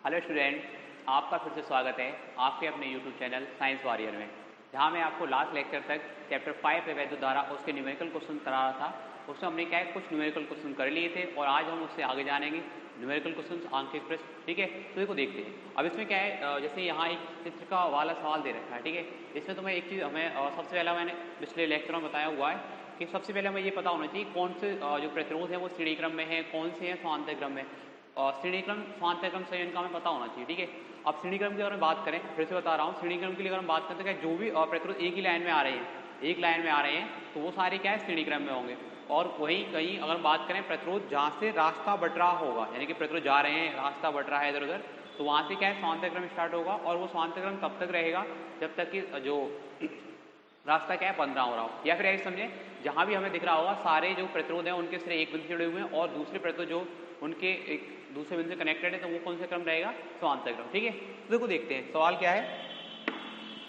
Hello student, आपका फिर से स्वागत है आपके अपने यूट्यूब चैनल साइंस वॉरियर में, जहां मैं आपको लास्ट लेक्चर तक चैप्टर 5 पे वैद्युतधारा उसके न्यूमेरिकल क्वेश्चन करा रहा था। उसमें हमने क्या है कुछ न्यूमेरिकल क्वेश्चन कर लिए थे और आज हम उससे आगे जानेंगे न्यूमेरिकल क्वेश्चन आंकिक प्रश्न। ठीक है, तो देखो देखते हैं। अब इसमें क्या है, जैसे यहाँ एक चित्र का वाला सवाल दे रखा है। ठीक है, इसमें तो मैं एक चीज़ हमें सबसे पहला मैंने पिछले लेक्चर में बताया हुआ है कि सबसे पहले हमें ये पता होना चाहिए कौन से जो प्रतिरोध है वो श्रेणी क्रम में है, कौन से हैं समांतर क्रम में। और श्रेणी क्रम समांतर क्रम संयोजन का हमें पता होना चाहिए। ठीक है, अब श्रेणी क्रम की अगर हम बात करें, फिर से बता रहा हूँ, श्रेणी क्रम के लिए अगर हम बात करते हैं जो भी प्रतिरोध एक ही लाइन में आ रहे हैं, एक लाइन में आ रहे हैं, तो वो सारे क्या है श्रेणी क्रम में होंगे। और वहीं कहीं अगर हम बात करें प्रतिरोध जहाँ से रास्ता बट रहा होगा, यानी कि प्रतिरोध जा रहे हैं, रास्ता बट रहा है इधर उधर, तो वहाँ से क्या है समांतर क्रम स्टार्ट होगा। और वो समांतर क्रम तब तक रहेगा जब तक कि जो रास्ता क्या है बंद ना हो रहा हो। या फिर ऐसे समझे, जहाँ भी हमें दिख रहा होगा सारे जो प्रतिरोध हैं उनके सिरे एक बिंदु से जुड़े हुए हैं और दूसरे प्रतिरोध जो उनके एक दूसरे बिंदु से कनेक्टेड है, तो वो कौन सा क्रम रहेगा? समांतर क्रम। ठीक है, तो देखो देखते हैं सवाल क्या है।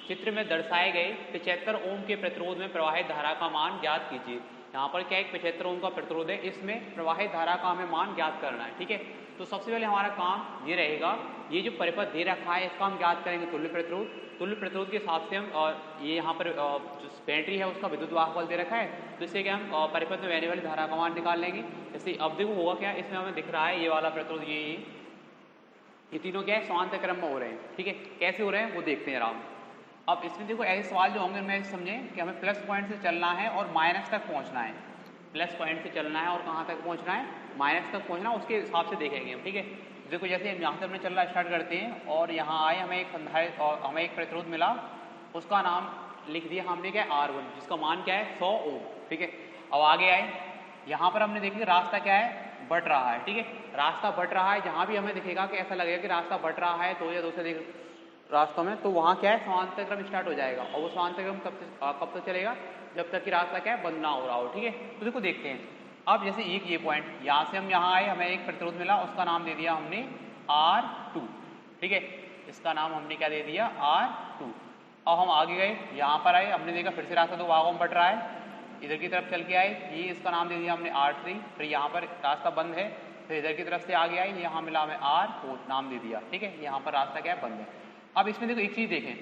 चित्र में दर्शाए गए 75 ओम के प्रतिरोध में प्रवाहित धारा का मान ज्ञात कीजिए। यहाँ पर क्या एक 75 ओम का प्रतिरोध है, इसमें प्रवाहित धारा का हमें मान ज्ञात करना है। ठीक है, तो सबसे पहले हमारा काम ये रहेगा, ये जो परिपथ दे रखा है इसका हम ज्ञात करेंगे तुल्य प्रतिरोध। तुल्य प्रतिरोध के हिसाब से हम ये यहाँ पर जो बैटरी है उसका विद्युत वाहक बल दे रखा है, तो इससे क्या हम परिपथ में बहने वाली धारा का मान निकाल लेंगे। जैसे अब देखो होगा क्या, इसमें हमें दिख रहा है ये वाला प्रतिरोध, ये तीनों क्या है समांतर क्रम में हो रहे हैं। ठीक है, कैसे हो रहे हैं वो देखते हैं आराम। अब इसमें देखो ऐसे सवाल जो होंगे मैं समझें कि हमें प्लस पॉइंट से चलना है और माइनस तक पहुंचना है। प्लस पॉइंट से चलना है और कहाँ तक पहुंचना है? माइनस तक पहुंचना, उसके हिसाब से देखेंगे हम। ठीक है, देखो जैसे हम यहाँ से हमने चलना स्टार्ट करते हैं और यहाँ आए, हमें एक संधारित्र और हमें एक प्रतिरोध मिला, उसका नाम लिख दिया हमने क्या है R1, जिसका मान क्या है 100 ओम। ठीक है, अब आगे आए, यहाँ पर हमने देखिए रास्ता क्या है बढ़ रहा है। ठीक है, रास्ता बढ़ रहा है, जहाँ भी हमें दिखेगा कि ऐसा लगेगा कि रास्ता बढ़ रहा है दो या दो से अधिक रास्तों में, तो वहाँ क्या है समांतर क्रम स्टार्ट हो जाएगा। और वो समांतर क्रम कब तक चलेगा? जब तक कि रास्ता क्या है बंद ना हो रहा हो। ठीक है, तो देखो देखते हैं। अब जैसे एक ये पॉइंट, यहाँ से हम यहाँ आए, हमें एक प्रतिरोध मिला, उसका नाम दे दिया हमने R2। ठीक है, इसका नाम हमने क्या दे दिया? R2। अब हम आगे गए, यहाँ पर आए, हमने देखा फिर से रास्ता दो भागों में बट रहा है, इधर की तरफ चल के आए, ये इसका नाम दे दिया हमने R3। फिर यहाँ पर रास्ता बंद है, फिर इधर की तरफ से आगे आए, यहाँ मिला हमें R4 नाम दे दिया। ठीक है, यहाँ पर रास्ता क्या है बंद है। अब इसमें देखो एक चीज देखें,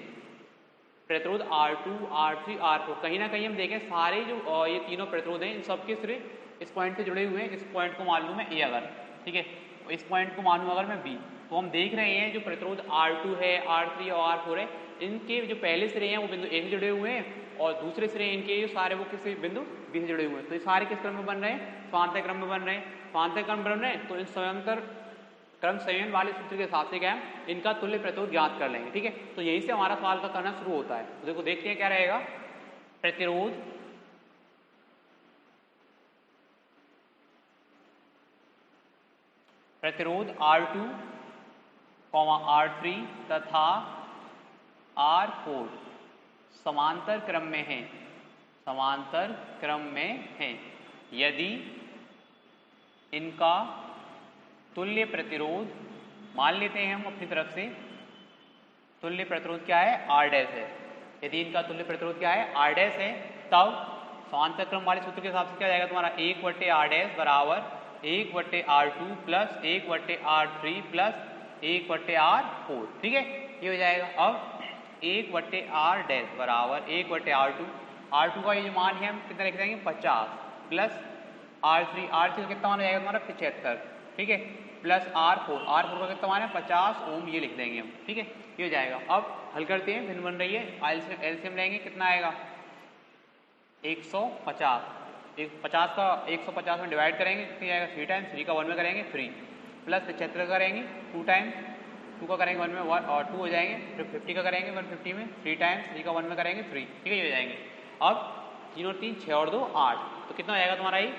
प्रतिरोध R2, R3, R4, कहीं ना कहीं हम देखें सारे जो ये तीनों प्रतिरोध हैं इन सबके सिरे इस पॉइंट से जुड़े हुए हैं। इस पॉइंट को मान लूँ मैं A अगर, ठीक है, इस पॉइंट को मानूँ अगर मैं B, तो हम देख रहे हैं जो प्रतिरोध R2 है, R3 और R4 है, इनके जो पहले सिरे हैं वो बिंदु A से जुड़े हुए हैं और दूसरे सिरे इनके जो सारे वो किसी बिंदु B से जुड़े हुए हैं। तो ये सारे किस क्रम में बन रहे हैं? समांतर क्रम में बन रहे हैं। समांतर क्रम बन रहे हैं तो इन समांतर क्रम संयोजन वाले सूत्र के हिसाब से क्या है इनका तुल्य प्रतिरोध ज्ञात कर लेंगे। ठीक है, तो यहीं से हमारा सवाल का करना शुरू होता है। तो देखो देखते हैं क्या रहेगा। प्रतिरोध R2, R3 तथा R4 समांतर क्रम में है, समांतर क्रम में है यदि इनका तुल्य प्रतिरोध, मान लेते हैं हम अपनी तरफ से तुल्य प्रतिरोध क्या है? R डैश है। यदि इनका तुल्य प्रतिरोध क्या है? R डैश है, तब समांतर क्रम वाले सूत्र के हिसाब से क्या जाएगा तुम्हारा 1/R डैश बराबर 1/R2 plus 1/R3 plus 1/R4। ठीक है, ये हो जाएगा। अब 1/R डैश बराबर 1/R2, R2 का ये जो मान है हम कितना लिख देंगे 50 प्लस R3 का कितना मान हो जाएगा तुम्हारा 75। ठीक है, प्लस R4 का कितना मान है 50 ओम, ये लिख देंगे हम। ठीक है, ये हो जाएगा। अब हल करते हैं, भिन्न बन रही है, एलसीएम लेंगे, कितना आएगा 150, 50 का 150 में डिवाइड करेंगे, कितनी आएगा 3 टाइम्स, 3 का 1 में करेंगे 3, प्लस 75 का करेंगे 2 टाइम्स, 2 का करेंगे 1 में 1 और 2 हो जाएंगे, फिर 50 का करेंगे 150 में 3 टाइम्स, 3 का 1 में करेंगे 3। ठीक है, ये हो जाएंगे। अब 3 और 3 6 और 2 8, तो कितना हो जाएगा तुम्हारा ये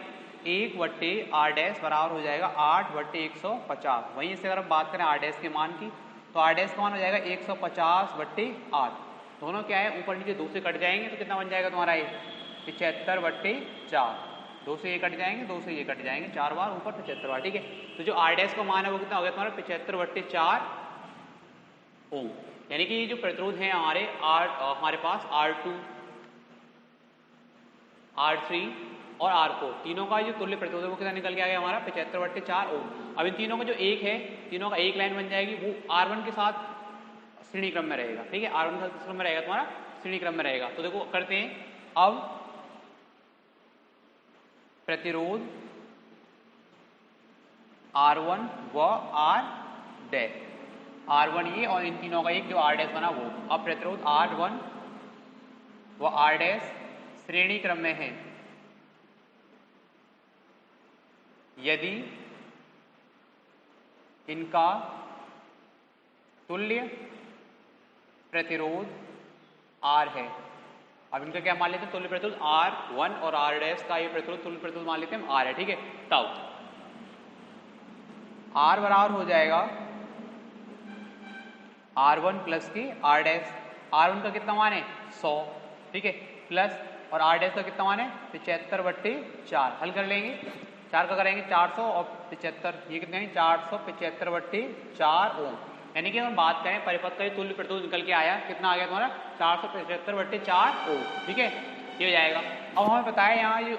1/R डैश बराबर हो जाएगा 8/150। वहीं से अगर हम बात करें R डैश के मान की, तो R डैश का मान हो जाएगा 150/8। दोनों क्या है ऊपर नीचे 2 से कट जाएंगे, तो कितना बन जाएगा तुम्हारा ये 75/4। 2 से ये कट जाएंगे, 2 से ये कट जाएंगे, 4 बार ऊपर 75 बार। ठीक है, तो जो R डैश का मान है वो कितना हो गया तुम्हारा 75/4 ओम। यानी कि ये जो प्रतिरोध है हमारे पास R2, R3 और R4 तीनों का जो तुल्य प्रतिरोध है वो कितना निकल के आ गया हमारा 75/4 ओम। अब इन तीनों का जो एक है तीनों का एक लाइन बन जाएगी, वो R1 के साथ श्रेणी क्रम में रहेगा। ठीक है, R1 के साथ किस क्रम में रहेगा तुम्हारा, श्रेणी क्रम में रहेगा। तो देखो करते हैं, अब प्रतिरोध R1 व R डैश, R1 ये और इन तीनों का एक जो R डैश बना वो। अब प्रतिरोध R1 व R डैश श्रेणी क्रम में है यदि इनका तुल्य प्रतिरोध R है। अब इनका क्या मान लेते हैं, तुल्य प्रतिरोध R1 और R डैश का ये प्रतिरोध तुल्य प्रतिरोध मान लेते हैं हम R है। ठीक है, तब R बराबर हो जाएगा R1 प्लस की R डैश। R1 का कितना मान है 100, ठीक है, प्लस और R डैश का कितना मान है 75/4। हल कर लेंगे, 4 का करेंगे 400 और 75, ये कितने हैं 475/4 ओम। यानी कि हम बात करें परिपथ का तुल्य प्रतिरोध निकल के आया, कितना आ गया तुम्हारा 475/4 ओम। ठीक है, ये हो जाएगा। अब हमें पता है यहाँ जो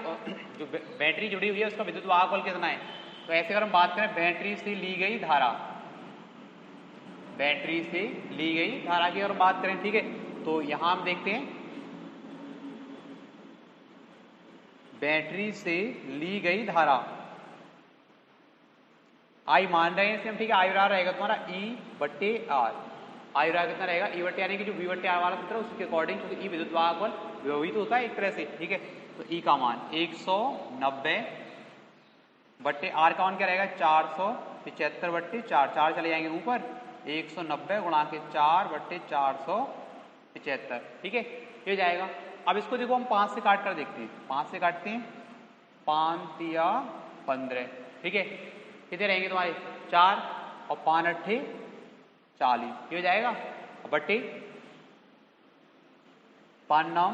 बैटरी जुड़ी हुई है उसका विद्युत वाहक बल कितना है। तो ऐसे अगर हम बात करें बैटरी से ली गई धारा, बैटरी से ली गई धारा की अगर बात करें, ठीक है, तो यहां हम देखते हैं बैटरी से ली गई धारा आई मान रहे हैं इसे हम, ठीक है। आई बराबर रहेगा तुम्हारा E/R। आई बराबर कितना रहेगा E/R, यानी कि जो V/R वाला सूत्र है उसके अकॉर्डिंग, क्योंकि E विद्युत वाहक बल व्यवहित होता है एक तरह से। ठीक है, तो E का मान 190/R का मान क्या रहेगा 475/4, 4 चले जाएंगे ऊपर, 190 गुणा के 4/475। ठीक है, ये जाएगा। अब इसको देखो हम 5 से काट कर देखते हैं, 5 से काटते हैं, 5 या 15, ठीक है, कितने रहेंगे तुम्हारे 4 और 5 8 40, ये हो जाएगा। बट्टे 5 9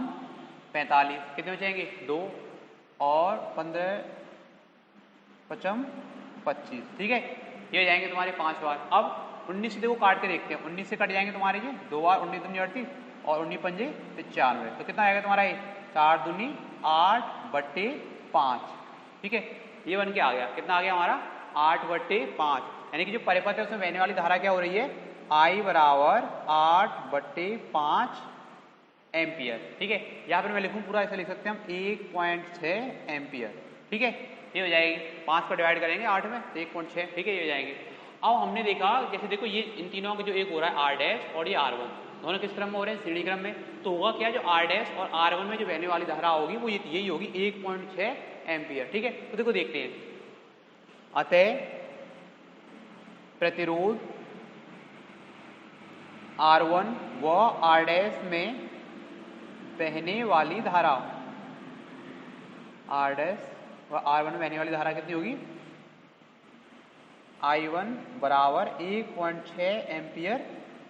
45, कितने बचेंगे 2 और 15 55 25, ठीक है, ये हो जाएंगे तुम्हारे 5 बार। अब 19 से देखो काट के देखते हैं, 19 से कट जाएंगे तुम्हारे ये 2 बार, 19 दूनी 38 और 19 पंजे 95, तो कितना आएगा तुम्हारा ये 4 दूनी 8/5, ठीक है, ये बन के आ गया। कितना आ गया हमारा 8/5, यानी कि जो परिपथ है उसमें बहने वाली धारा क्या हो रही है I बराबर 8/5 एम्पियर। ठीक है, यहाँ पर मैं लिखूं पूरा, ऐसा लिख सकते हैं हम 1.6 एम्पियर। ठीक है, ये हो जाएगी, 5 पर डिवाइड करेंगे 8 में तो 1.6, ठीक है, ये हो जाएंगे। अब हमने देखा जैसे देखो ये इन तीनों का जो एक हो रहा है R डैश और ये R1, दोनों किस क्रम में हो रहे हैं श्रेणी क्रम में। तो होगा क्या, जो R डैश और R1 में जो बहने वाली धारा होगी वो यही होगी 1.6 एम्पियर। ठीक है, तो देखो देखते हैं, अतः प्रतिरोध R1 व R डैश में बहने वाली धारा, R डैश व R1 में बहने वाली धारा कितनी होगी I1 बराबर 1.6 एम्पियर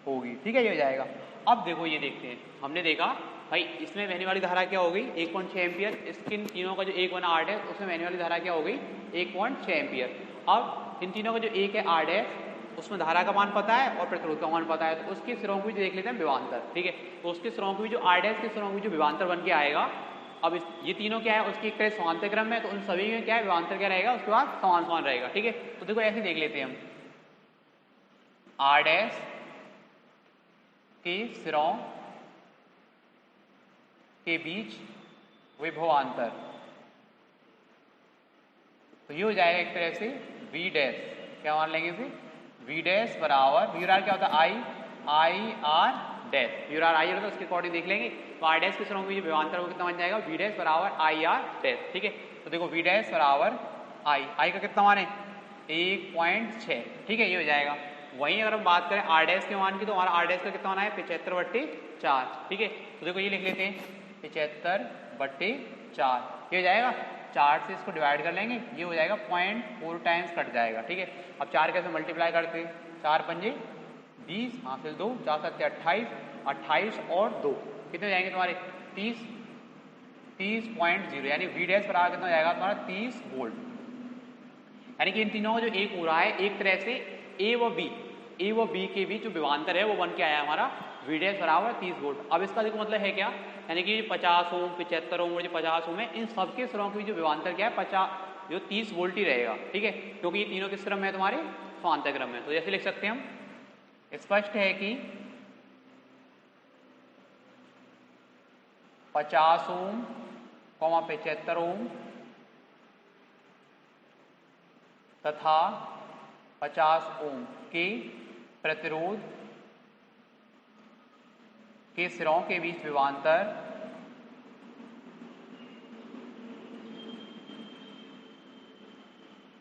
होगी। ठीक है, ये हो जाएगा। अब देखो ये देखते हैं, हमने देखा भाई इसमें बहने वाली धारा क्या हो गई 1.6 एम्पियर, इसकिन तीनों का जो एक बना R डैश उसमें बहने वाली धारा क्या हो गई 1.6 एम्पियर। अब इन तीनों का जो एक है R डैश उसमें धारा का मान पता है और प्रतिरोध का मान पता है, तो उसके सिरों को भी देख लेते हैं विभवांतर। ठीक है, तो उसके सिरों को भी जो R डैश के सिरों को जो विभवांतर बन के आएगा, अब ये तीनों क्या है उसकी एक तरह समांतर क्रम में, तो उन सभी में क्या है विभवांतर क्या रहेगा उसके बाद समान समान रहेगा। ठीक है, तो देखो ऐसे देख लेते हैं हम, R डैश के सिरों के बीच विभवांतर, तो ये हो जाएगा एक तरह से V डैश, क्या मान लेंगे इसे V डैश बराबर, V R क्या होता है I R dash, V R I होता है उसके अकॉर्डिंग देख लेंगे। तो R डैश के सिरों में जो विभवांतर वो कितना बन जाएगा V डैश बराबर I R डैश। ठीक है, तो देखो V डैश बराबर I का कितना मान है 1.6, ठीक है, ये हो जाएगा। वहीं अगर हम बात करें R डैश के मान की, तो हमारा R डैश का कितना मान है 75/4। ठीक है, तो देखो ये लिख लेते हैं 75/4, ये हो जाएगा। 4 से इसको डिवाइड कर लेंगे, ये हो जाएगा 0.4 टाइम्स कट जाएगा। ठीक है, अब 4 कैसे मल्टीप्लाई करते हैं, 4 पंजे 20, हासिल 2, 4 7 28, 28 और 2 कितने हो जाएंगे तुम्हारे 30.0, यानी V डैश बराबर कितना हो जाएगा तुम्हारा 30 वोल्ट। यानी कि इन तीनों का जो एक हो रहा है एक तरह से A व B के बीच जो विभवांतर है वो बन के आया हमारा V डैश बराबर 30 वोल्ट। अब इसका देखो मतलब है क्या, यानी कि 50 ओम 75 ओम और जो 50 ओम है, इन सबके सिरों के जो विभवांतर क्या है 50 जो 30 वोल्ट ही रहेगा। ठीक है, क्योंकि ये तीनों किस क्रम में है तुम्हारे समांतर क्रम में। तो जैसे लिख सकते हैं हम, स्पष्ट है कि 50 ओम, 75 ओम तथा 50 ओम के प्रतिरोध के सिरों के बीच विभवांतर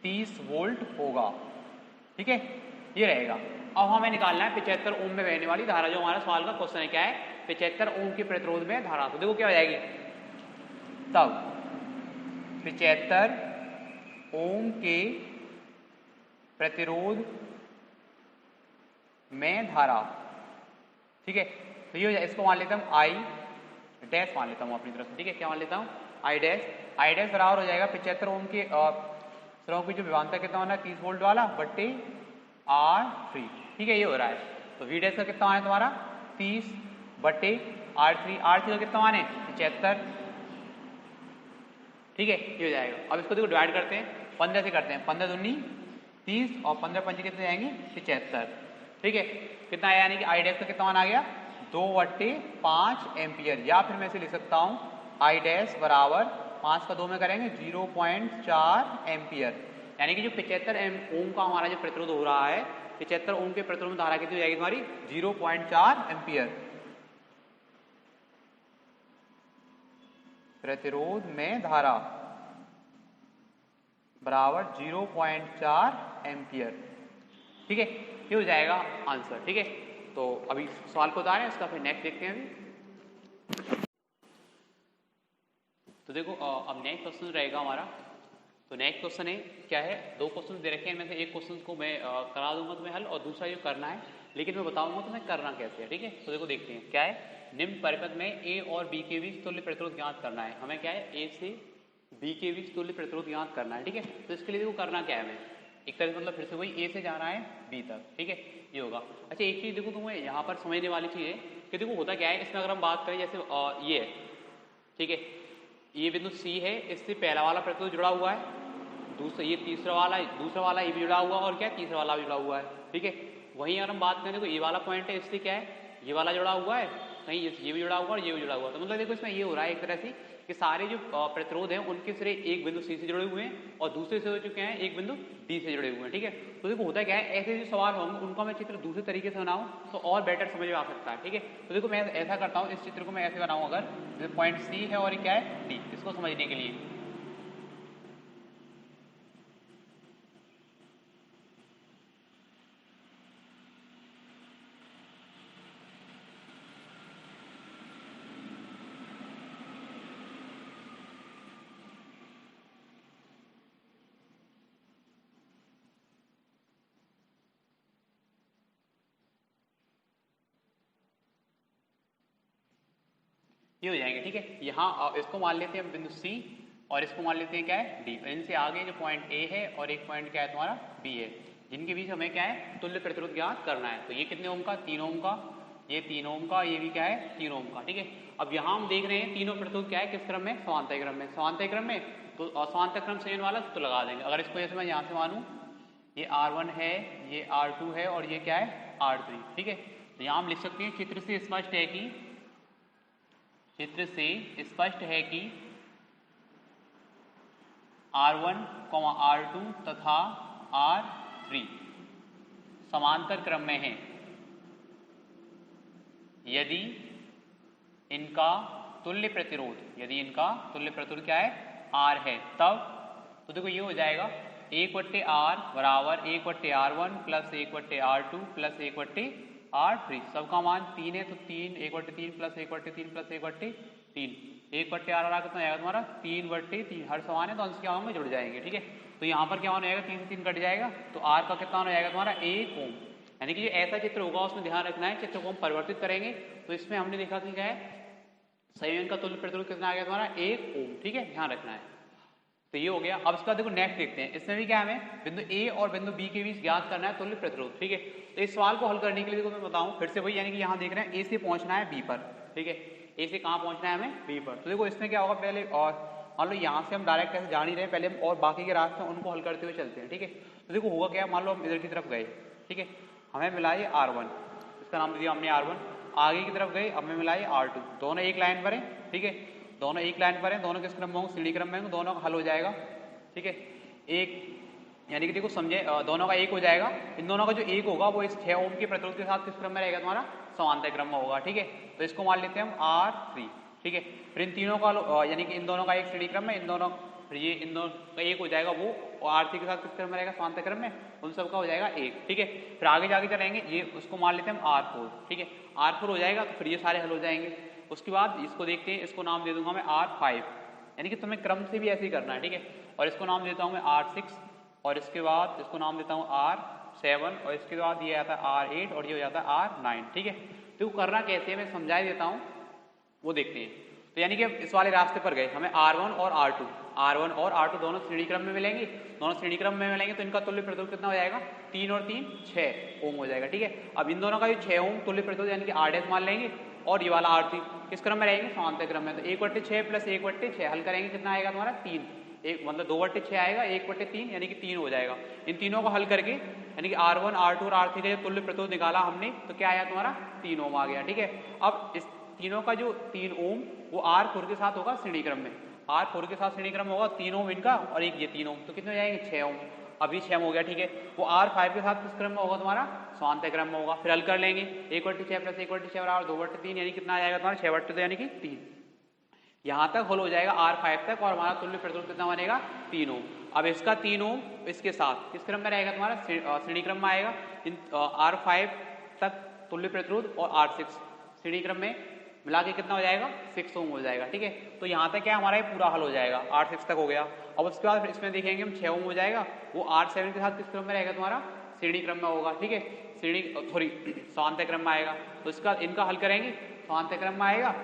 30 वोल्ट होगा। ठीक है, ये रहेगा। अब हमें निकालना है 75 ओम में बहने वाली धारा, जो हमारा सवाल का क्वेश्चन है। क्या है? 75 ओम के प्रतिरोध में धारा। तो देखो क्या हो जाएगी तब, 75 ओम के प्रतिरोध में धारा। ठीक है, तो ये हो जाए, इसको मान लेता हूं आई डैश मान लेता हूं अपनी तरफ से। ठीक है, क्या मान लेता हूं? आई डैश बराबर हो जाएगा 75 ओम के सिरों की जो विभवांतर कितना होना है 30 वोल्ट वाला बट्टे R3। ठीक है, ये हो रहा है। तो V डैश का कितना मान है तुम्हारा 30 बट्टे R3 का कितना मान है 75। ठीक है, ये हो जाएगा। अब इसको देखो डिवाइड करते हैं, 15 से करते हैं। 15 दूनी 30 और 15 पंजे कितने जाएंगे 75। ठीक है, कितना आया, यानी कि आई डैश का कितना मान आ गया 2/5 एम्पियर। या फिर मैं इसे लिख सकता हूं आई डैश बराबर 5 का 2 में करेंगे 0.4 एम्पियर। यानी कि जो 75 ओम का हमारा जो प्रतिरोध हो रहा है, 75 ओम के प्रतिरोध में धारा कितनी हो जाएगी तुम्हारी 0.4 एम्पियर। प्रतिरोध में धारा बराबर 0.4 एम्पियर। ठीक है, ये हो जाएगा आंसर। ठीक है, तो अभी सवाल को उतारें, उसका फिर नेक्स्ट देखते हैं अभी। तो देखो अब नेक्स्ट क्वेश्चन रहेगा हमारा। तो नेक्स्ट क्वेश्चन है क्या है, 2 क्वेश्चन दे रखे हैं, इनमें से एक क्वेश्चन को मैं करा दूंगा तुम्हें हल, और दूसरा जो करना है, लेकिन मैं बताऊंगा तुम्हें करना कैसे है। ठीक है, तो देखो देखते हैं क्या है। निम्न परिपथ में ए और बी के बीच तुल्य प्रतिरोध ज्ञात करना है। हमें क्या है, ए से बी के बीच तुल्य प्रतिरोध ज्ञात करना है। ठीक है, तो इसके लिए देखो करना क्या है, हमें एक तरह से मतलब फिर से वही ए से जाना है बी तक। ठीक है, ये होगा। अच्छा, एक चीज़ देखो तुम्हें यहाँ पर समझने वाली चीज़ है कि देखो होता क्या है, इसमें अगर हम बात करें जैसे ये है। ठीक है, ये बिंदु सी है, इससे पहला वाला प्रतिरोध जुड़ा हुआ है, दूसरा ये दूसरा वाला ये भी जुड़ा हुआ, और क्या तीसरा वाला भी जुड़ा हुआ है। ठीक है, वहीं अगर हम बात करें, देखो ये वाला पॉइंट है, इससे क्या है ये वाला जुड़ा हुआ है, कहीं ये भी जुड़ा हुआ और ये भी जुड़ा हुआ। तो मतलब देखो इसमें ये हो रहा है एक तरह से कि सारे जो प्रतिरोध हैं उनके सिरे एक बिंदु सी से जुड़े हुए हैं और दूसरे से हो चुके हैं एक बिंदु डी से जुड़े हुए हैं। ठीक है, तो देखो होता क्या है, ऐसे जो सवाल होंगे उनको मैं चित्र दूसरे तरीके से बनाऊं तो और बेटर समझ में आ सकता है। ठीक है, तो देखो मैं ऐसा करता हूँ, इस चित्र को मैं ऐसे बनाऊँ, अगर पॉइंट सी है और ये क्या है डी, इसको समझने के लिए। ये हो जाएंगे। ठीक है, यहाँ इसको मान लेते हैं बिंदु सी और इसको मान लेते हैं क्या है डी। इनसे आगे जो पॉइंट ए है और एक पॉइंट क्या है तुम्हारा बी है, जिनके बीच हमें क्या है तुल्य प्रतिरोध ज्ञात करना है। तो ये कितने ओम का 3 ओम का, ये 3 ओम का, ये भी क्या है 3 ओम का। ठीक है, अब यहाँ हम देख रहे हैं तीनों प्रतिरोध क्या है किस क्रम में, समांतर क्रम में। समांतर क्रम में तो समांतर क्रम से वाला तो लगा देंगे। अगर इसको जैसे मैं यहाँ से मानूँ ये R1 है, ये R2 है और ये क्या है R3। ठीक है, तो यहाँ हम लिख सकते हैं चित्र से स्पष्ट है कि R1, R2 तथा R3 समांतर क्रम में हैं यदि इनका तुल्य प्रतिरोध क्या है R है तब। तो देखो ये हो जाएगा 1/R बराबर 1/R1 plus 1/R2 plus 1/R3। सबका मान 3 है तो 3 1/3 प्लस 1/3 प्लस 1/3 1/R आ कितना आएगा तुम्हारा 3/3। हर समान है तो अंश क्या होंगे जुड़ जाएंगे। ठीक है, तो यहाँ पर क्या होना जाएगा 3 से 3 कट जाएगा तो R का कितना हो जाएगा तुम्हारा 1 ओम। यानी कि जो ऐसा चित्र होगा उसमें ध्यान रखना है, चित्र को हम परिवर्तित करेंगे तो इसमें हमने देखा कि क्या है संयोजन का तुल्य प्रतिरोध कितना आ गया तुम्हारा 1 ओम। ठीक है, ध्यान रखना है। तो ये हो गया। अब इसका देखो नेक्स्ट देखते हैं, इसमें भी क्या हमें बिंदु ए और बिंदु बी के बीच ज्ञात करना है तुल्य प्रतिरोध। ठीक है, तो इस सवाल को हल करने के लिए देखो मैं बताऊं फिर से वही, यानी कि यहाँ देख रहे हैं ए से पहुंचना है बी पर। ठीक है, ए से कहाँ पहुंचना है हमें बी पर। तो देखो इसमें क्या होगा पहले, और मान लो यहाँ से हम डायरेक्ट ऐसे जा नहीं रहे, पहले हम और बाकी के रास्ते उनको हल करते हुए चलते हैं, ठीक है। तो देखो होगा क्या, मान लो हम इधर की तरफ गए, ठीक है, हमें मिला ये R1, इसका नाम दिया हमने R1, आगे की तरफ गए, हमें मिला ये R2, दोनों एक लाइन पर हैं, ठीक है, दोनों एक लाइन पर हैं, दोनों किस क्रम में होंगे, श्रेणी क्रम में होंगे, दोनों का हल हो जाएगा, ठीक है। एक यानी कि देखो समझे, दोनों का एक हो जाएगा, इन दोनों का जो एक होगा वो इस 6 ओम के प्रतिरोध के साथ किस क्रम में रहेगा, तुम्हारा समांतर क्रम में होगा, ठीक है। तो इसको मान लेते हैं हम R3, ठीक है। फिर इन तीनों का यानी कि इन दोनों का एक श्रेणी क्रम में, इन दोनों फिर ये इन दोनों का एक हो जाएगा वो, और R3 के साथ किस क्रम में रहेगा, समांतर क्रम में, उन सबका हो जाएगा एक, ठीक है। फिर आगे जाके चलेंगे, ये उसको मान लेते हैं हम R4, ठीक है, R4 हो जाएगा, तो फिर ये सारे हल हो जाएंगे। उसके बाद इसको देखते हैं, इसको नाम दे दूंगा मैं R5, यानी कि तुम्हें क्रम से भी ऐसे ही करना है, ठीक है। और इसको नाम देता हूँ मैं R6, और इसके बाद इसको नाम देता हूँ R7, और इसके बाद ये आता है R8, और ये हो जाता है R9, ठीक है। तो करना कैसे है मैं समझा देता हूँ, वो देखते हैं। तो यानी कि इस वाले रास्ते पर गए, हमें R1 और R2 दोनों श्रेणी क्रम में मिलेंगे, दोनों श्रेणी क्रम में मिलेंगे, तो इनका तुल्य प्रतिरोध कितना हो जाएगा, 3 और 3 6 ओम हो जाएगा, ठीक है। अब इन दोनों का जो 6 ओम तुल्य प्रतिरोध यानी कि R' मान लेंगे, और ये वाला R3 किस क्रम में रहेंगे, समांतर क्रम में। तो 1/6 प्लस 1/6 हल करेंगे, कितना आएगा तुम्हारा 3, एक मतलब 2/6 आएगा, 1/3 यानी कि 3 हो जाएगा। इन तीनों को हल करके यानी कि R1 R2 और R3 का जो तुल्य प्रतिरोध निकाला हमने, तो क्या आया तुम्हारा 3 ओम आ गया, ठीक है। अब इस तीनों का जो 3 ओम वो R4 के साथ होगा श्रेणी क्रम में, R4 के साथ श्रेणी क्रम होगा, 3 ओम इनका और एक ये 3 ओम, तो कितने हो जाएंगे 6 ओम। अभी 6 हो गया, ठीक है। वो R5 के साथ किस क्रम में होगा, तुम्हारा समांतर क्रम में होगा। फिर हल कर लेंगे, 1/6 प्लस 1/6 और 2/3 यानी कितना आ जाएगा तुम्हारा 6/2 यानी कि 3। यहाँ तक हल हो जाएगा R5 तक, और हमारा तुल्य प्रतिरोध कितना बनेगा 3 ओम। अब इसका 3 ओम इसके साथ किस क्रम में रहेगा, तुम्हारा श्रेणी क्रम में आएगा। इन R5 तक तुल्य प्रतिरोध और R6 श्रेणी क्रम में मिला के कितना हो जाएगा 6 ओम हो जाएगा, ठीक है। तो यहाँ तक क्या हमारा ये पूरा हल हो जाएगा, R6 तक हो गया। अब उसके बाद फिर इसमें देखेंगे हम 6 ओम हो जाएगा, वो R7 के साथ किस क्रम में रहेगा, तुम्हारा श्रेणी क्रम में होगा, ठीक है, श्रेणी सॉरी समांतर क्रम में आएगा। तो इसका इनका हल करेंगे, समांतर क्रम में आएगा,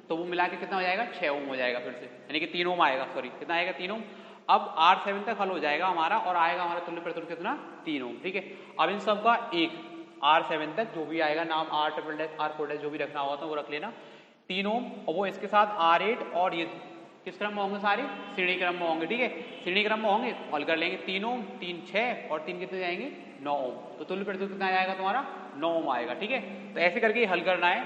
तो वो मिला के कितना हो जाएगा 6 ओम हो जाएगा, फिर से यानी कि 3 ओम आएगा, सॉरी कितना आएगा 3 ओम। अब R7 तक हल हो जाएगा हमारा, और आएगा हमारा तुल्य प्रतिरोध कितना 3 ओम, ठीक है। अब इन सब का एक R7 तक जो भी आएगा नाम, R', R4' जो भी रखना होगा तो वो रख लेना, 3 ओम, और वो इसके साथ R8, और ये किस क्रम में होंगे, सारे श्रेणी क्रम में होंगे, ठीक है, श्रेणी क्रम में होंगे, हल कर लेंगे, 3 ओम 3 6 और 3 कितने जाएंगे 9 ओम, तो तुल्य प्रतिरोध कितना आएगा तुम्हारा 9 ओम आएगा, ठीक है। तो ऐसे करके हल करना है,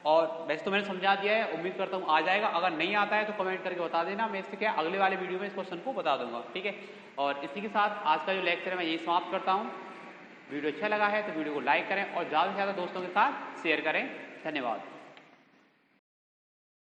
और वैसे तो मैंने समझा दिया है, उम्मीद करता हूँ आ जाएगा। अगर नहीं आता है तो कमेंट करके बता देना, मैं इससे क्या अगले वाले वीडियो में इस क्वेश्चन को बता दूंगा, ठीक है। और इसी के साथ आज का जो लेक्चर है मैं यही समाप्त करता हूँ। वीडियो अच्छा लगा है तो वीडियो को लाइक करें, और ज़्यादा से ज़्यादा दोस्तों के साथ शेयर करें। धन्यवाद।